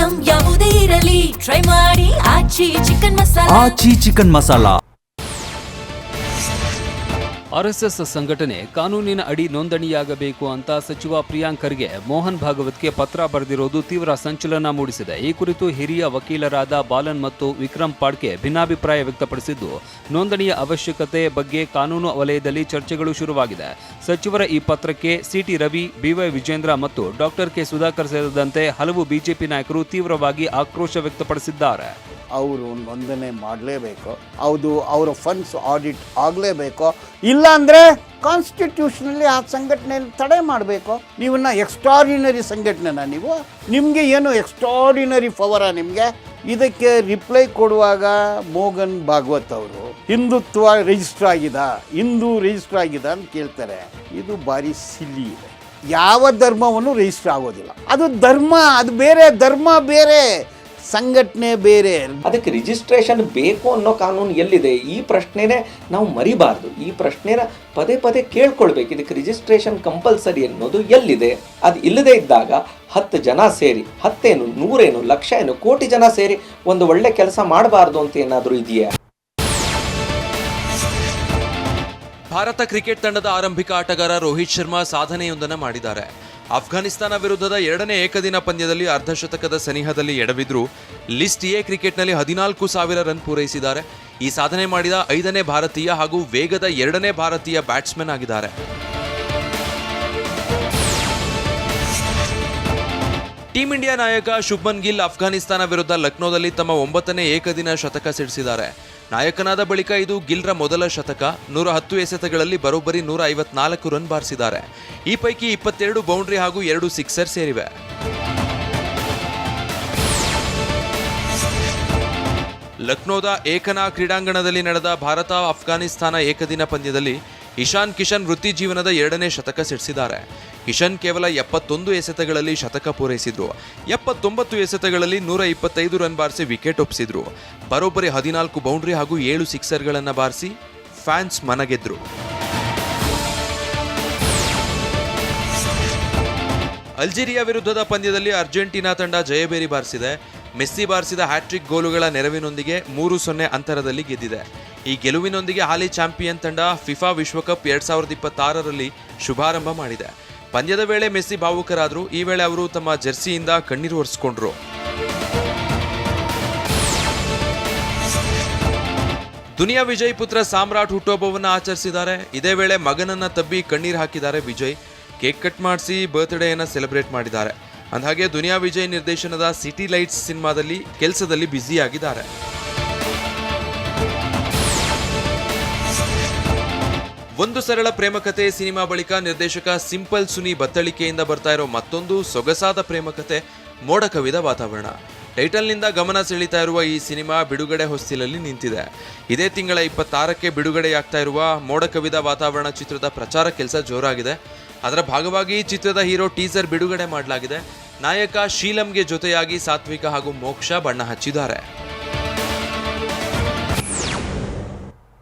Item ಯಾವುದೇ ಇರಲಿ try ಮಾಡಿ ಆಚಿ ಚಿಕನ್ ಮಸಾಲಾ. ಆಚಿ ಚಿಕನ್ ಮಸಾಲಾ. ಆರ್ಎಸ್ಎಸ್ ಸಂಘಟನೆ ಕಾನೂನಿನ ಅಡಿ ನೋಂದಣಿಯಾಗಬೇಕು ಅಂತ ಸಚಿವ ಪ್ರಿಯಾಂಕ್ ಖರ್ಗೆ ಮೋಹನ್ ಭಾಗವತ್ಗೆ ಪತ್ರ ಬರೆದಿರೋದು ತೀವ್ರ ಸಂಚಲನ ಮೂಡಿಸಿದೆ. ಈ ಕುರಿತು ಹಿರಿಯ ವಕೀಲರಾದ ಬಾಲನ್ ಮತ್ತು ವಿಕ್ರಮ್ ಪಾಡ್ಕೆ ಭಿನ್ನಾಭಿಪ್ರಾಯ ವ್ಯಕ್ತಪಡಿಸಿದ್ದು, ನೋಂದಣಿಯ ಅವಶ್ಯಕತೆ ಬಗ್ಗೆ ಕಾನೂನು ವಲಯದಲ್ಲಿ ಚರ್ಚೆಗಳು ಶುರುವಾಗಿದೆ. ಸಚಿವರ ಈ ಪತ್ರಕ್ಕೆ ಸಿಟಿ ರವಿ, ಬಿವೈ ವಿಜೇಂದ್ರ ಮತ್ತು ಡಾಕ್ಟರ್ ಕೆ ಸುಧಾಕರ್ ಸೇರಿದಂತೆ ಹಲವು ಬಿಜೆಪಿ ನಾಯಕರು ತೀವ್ರವಾಗಿ ಆಕ್ರೋಶ ವ್ಯಕ್ತಪಡಿಸಿದ್ದಾರೆ. ಅವರು ನೋಂದಣಿ ಮಾಡಲೇಬೇಕು, ಅವರ ಫಂಡ್ಸ್ ಆಡಿಟ್ ಆಗಲೇಬೇಕು. ಇಲ್ಲಾಂದರೆ ಕಾನ್ಸ್ಟಿಟ್ಯೂಷನಲ್ಲಿ ಆ ಸಂಘಟನೆಯನ್ನು ತಡೆ ಮಾಡಬೇಕು. ನೀವನ್ನ ಎಕ್ಸ್ಟ್ರಾರ್ಡಿನರಿ ಸಂಘಟನೆನ ನಿಮಗೆ ಏನು ಎಕ್ಸ್ಟ್ರಾರ್ಡಿನರಿ ಪವರ ನಿಮಗೆ? ಇದಕ್ಕೆ ರಿಪ್ಲೈ ಕೊಡುವಾಗ ಮೋಹನ್ ಭಾಗವತ್ ಅವರು ಹಿಂದುತ್ವ ರಿಜಿಸ್ಟರ್ ಆಗಿದೆ ಅಂತ ಕೇಳ್ತಾರೆ. ಇದು ಭಾರಿ ಸಿಲ್ಲಿ ಇದೆ. ಯಾವ ಧರ್ಮವನ್ನು ರಿಜಿಸ್ಟರ್ ಆಗೋದಿಲ್ಲ. ಅದು ಧರ್ಮ, ಅದು ಬೇರೆ, ಧರ್ಮ ಬೇರೆ, ಸಂಘಟನೆ ಬೇರೆ. ಅದಕ್ಕೆ ರಿಜಿಸ್ಟ್ರೇಷನ್ ಬೇಕು ಅನ್ನೋ ಕಾನೂನು ಎಲ್ಲಿದೆ? ಈ ಪ್ರಶ್ನೆನೇ ನಾವು ಮರಿಬಾರ್ದು. ಈ ಪ್ರಶ್ನೆನ ಪದೇ ಪದೇ ಕೇಳ್ಕೊಳ್ಬೇಕು. ಇದಕ್ಕೆ ರಿಜಿಸ್ಟ್ರೇಷನ್ ಕಂಪಲ್ಸರಿ ಅನ್ನೋದು ಎಲ್ಲಿದೆ? ಅದು ಇಲ್ಲದೆ ಇದ್ದಾಗ 10 ಜನ ಸೇರಿ, 10 ಏನು 100 ಏನು 1,00,000 ಏನು ಕೋಟಿ ಜನ ಸೇರಿ ಒಂದು ಒಳ್ಳೆ ಕೆಲಸ ಮಾಡಬಾರ್ದು ಅಂತ ಏನಾದರೂ ಇದೆಯಾ? ಭಾರತ ಕ್ರಿಕೆಟ್ ತಂಡದ ಆರಂಭಿಕ ಆಟಗಾರ ರೋಹಿತ್ ಶರ್ಮಾ ಸಾಧನೆಯೊಂದನ್ನು ಮಾಡಿದ್ದಾರೆ. ಅಫ್ಘಾನಿಸ್ತಾನ ವಿರುದ್ಧದ 2ನೇ ಏಕದಿನ ಪಂದ್ಯದಲ್ಲಿ ಅರ್ಧಶತಕದ ಸನಿಹದಲ್ಲಿ ಎಡವಿದ್ರು. ಲಿಸ್ಟ್ ಎ ಕ್ರಿಕೆಟ್ನಲ್ಲಿ 14,000 ರನ್ ಪೂರೈಸಿದ್ದಾರೆ. ಈ ಸಾಧನೆ ಮಾಡಿದ 5ನೇ ಭಾರತೀಯ ಹಾಗೂ ವೇಗದ 2ನೇ ಭಾರತೀಯ ಬ್ಯಾಟ್ಸ್ಮನ್ ಆಗಿದ್ದಾರೆ. ಟೀಂ ಇಂಡಿಯಾ ನಾಯಕ ಶುಭ್ಮನ್ ಗಿಲ್ ಅಫ್ಘಾನಿಸ್ತಾನ ವಿರುದ್ಧ ಲಕ್ನೋದಲ್ಲಿ ತಮ್ಮ 9ನೇ ಏಕದಿನ ಶತಕ ಸಿಡಿಸಿದ್ದಾರೆ. ನಾಯಕನಾದ ಬಳಿಕ ಇದು ಗಿಲ್ರ ಮೊದಲ ಶತಕ. 110 ಎಸೆತಗಳಲ್ಲಿ ಬರೋಬ್ಬರಿ 154 ರನ್ ಬಾರಿಸಿದ್ದಾರೆ. ಈ ಪೈಕಿ 22 ಬೌಂಡ್ರಿ ಹಾಗೂ 2 ಸಿಕ್ಸರ್ ಸೇರಿವೆ. ಲಕ್ನೋದ ಏಕನಾ ಕ್ರೀಡಾಂಗಣದಲ್ಲಿ ನಡೆದ ಭಾರತ ಅಫ್ಘಾನಿಸ್ತಾನ ಏಕದಿನ ಪಂದ್ಯದಲ್ಲಿ ಇಶಾನ್ ಕಿಶನ್ ವೃತ್ತಿ ಜೀವನದ 2ನೇ ಶತಕ ಸಿಡಿಸಿದ್ದಾರೆ. ಕಿಶನ್ ಕೇವಲ 71 ಎಸೆತಗಳಲ್ಲಿ ಶತಕ ಪೂರೈಸಿದ್ರು. 79 ಎಸೆತಗಳಲ್ಲಿ 125 ರನ್ ಬಾರಿಸಿ ವಿಕೆಟ್ ಒಪ್ಪಿಸಿದ್ರು. ಬರೋಬ್ಬರಿ 14 ಬೌಂಡ್ರಿ ಹಾಗೂ 7 ಸಿಕ್ಸರ್ಗಳನ್ನು ಬಾರಿಸಿ ಫ್ಯಾನ್ಸ್ ಮನಗೆದ್ರು. ಅಲ್ಜೀರಿಯಾ ವಿರುದ್ಧದ ಪಂದ್ಯದಲ್ಲಿ ಅರ್ಜೆಂಟೀನಾ ತಂಡ ಜಯಬೇರಿ ಬಾರಿಸಿದೆ. ಮೆಸ್ಸಿ ಬಾರಿಸಿದ ಹ್ಯಾಟ್ರಿಕ್ ಗೋಲುಗಳ ನೆರವಿನೊಂದಿಗೆ 3-0 ಅಂತರದಲ್ಲಿ ಗೆದ್ದಿದೆ. ಈ ಗೆಲುವಿನೊಂದಿಗೆ ಹಾಲಿ ಚಾಂಪಿಯನ್ ತಂಡ ಫಿಫಾ ವಿಶ್ವಕಪ್ 2026ರಲ್ಲಿ ಶುಭಾರಂಭ ಮಾಡಿದೆ. ಪಂದ್ಯದ ವೇಳೆ ಮೆಸ್ಸಿ ಭಾವುಕರಾದರು. ಈ ವೇಳೆ ಅವರು ತಮ್ಮ ಜೆರ್ಸಿಯಿಂದ ಕಣ್ಣೀರು ಒರೆಸಿಕೊಂಡ್ರು. ದುನಿಯಾ ವಿಜಯ್ ಪುತ್ರ ಸಾಮ್ರಾಟ್ ಹುಟ್ಟುಹಬ್ಬವನ್ನು ಆಚರಿಸಿದ್ದಾರೆ. ಇದೇ ವೇಳೆ ಮಗನನ್ನ ತಬ್ಬಿ ಕಣ್ಣೀರು ಹಾಕಿದ್ದಾರೆ ವಿಜಯ್. ಕೇಕ್ ಕಟ್ ಮಾಡಿಸಿ ಬರ್ತ್ಡೇಯನ್ನು ಸೆಲೆಬ್ರೇಟ್ ಮಾಡಿದ್ದಾರೆ. ಅಂದಹಾಗೆ ದುನಿಯಾ ವಿಜಯ್ ನಿರ್ದೇಶನದ ಸಿಟಿ ಲೈಟ್ಸ್ ಸಿನಿಮಾದಲ್ಲಿ ಕೆಲಸದಲ್ಲಿ ಬ್ಯುಸಿಯಾಗಿದ್ದಾರೆ. ಒಂದು ಸರಳ ಪ್ರೇಮಕತೆ ಸಿನಿಮಾ ಬಳಿಕ ನಿರ್ದೇಶಕ ಸಿಂಪಲ್ ಸುನಿ ಬತ್ತಳಿಕೆಯಿಂದ ಬರ್ತಾ ಇರೋ ಮತ್ತೊಂದು ಸೊಗಸಾದ ಪ್ರೇಮಕತೆ ಮೋಡ ಕವಿದ ವಾತಾವರಣ. ಟೈಟಲ್ನಿಂದ ಗಮನ ಸೆಳೀತಾ ಇರುವ ಈ ಸಿನಿಮಾ ಬಿಡುಗಡೆ ಹೊಸ್ತಿಲಲ್ಲಿ ನಿಂತಿದೆ. ಇದೇ ತಿಂಗಳ 26ಕ್ಕೆ ಬಿಡುಗಡೆಯಾಗ್ತಾ ಇರುವ ಮೋಡ ಕವಿದ ವಾತಾವರಣ ಚಿತ್ರದ ಪ್ರಚಾರ ಕೆಲಸ ಜೋರಾಗಿದೆ. ಅದರ ಭಾಗವಾಗಿ ಚಿತ್ರದ ಹೀರೋ ಟೀಸರ್ ಬಿಡುಗಡೆ ಮಾಡಲಾಗಿದೆ. ನಾಯಕ ಶೀಲಂಗೆ ಜೊತೆಯಾಗಿ ಸಾತ್ವಿಕ ಹಾಗೂ ಮೋಕ್ಷ ಬಣ್ಣ ಹಚ್ಚಿದ್ದಾರೆ.